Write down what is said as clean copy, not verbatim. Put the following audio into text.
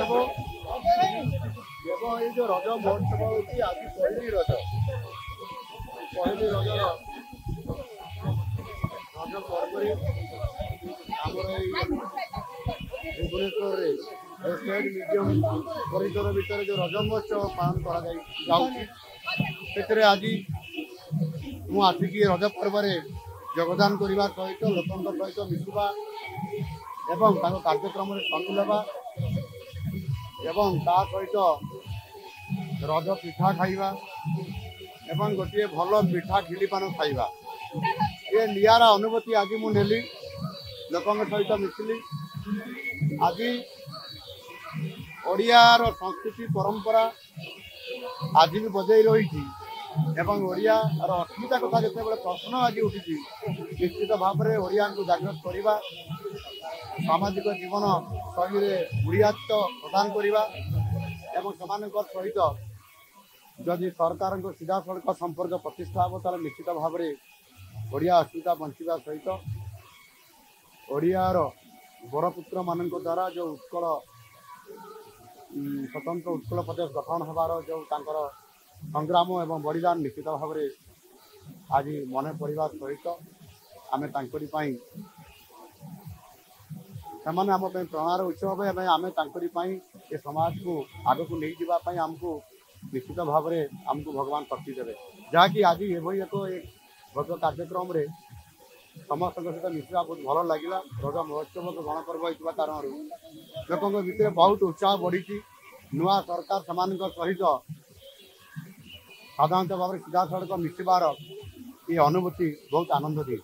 देव देव ये जो रज महोत्सव होती आज पहली रज रज पर्व आमर भुवनेश्वर स्टेट म्यूजियम परिसर भितर जो रज महोत्सव पालन कर आज मु आसिकी रज पर्व योगदान करने सहित लोकों सहित मिसवा एवं कार्यक्रम सामिल होगा एवं ता सहित रज पिठा खाइबा एवं गोटे भल मिठा खिलीपान खाइबा ये नियारा अनुभूति आज मुझे लोकों सहित मिसिली आज ओडियार संस्कृति परंपरा आज भी बजाई रही एवं ओडियार अस्मिता कथा जिते बड़े प्रश्न आज उठी निश्चित भाव में ओडिया को जागृत करवा सामाजिक जीवन शैली गुड़ियात्व प्रदान करवा एवं सहित जदि सरकार को सीधा सड़क संपर्क प्रतिष्ठा हे तार निश्चित भाव में ओडिया अस्मिता बंचा सहित ओडियार बरपुत्र मान द्वारा जो उत्कल स्वतंत्र उत्कल प्रदेश गठन होबार जो संग्राम एवं बलिदान निश्चित भाव में आज मन पड़ा सहित आम से आम प्रणार उत्सव आम ये समाज को आग को नहीं जावाई आमको निश्चित भाव में आमको भगवान शक्ति देवे जहाँकि आज ये एक भव्य कार्यक्रम समस्त सहित मिसवा बहुत भल लगे रज महोत्सव गणपर्व होता कारण लोकों भितर बहुत उत्साह बढ़ी नुआ सरकार सहित साधारणतः भाव में सीधा सड़क मिसबार ये अनुभूति बहुत आनंद दिए।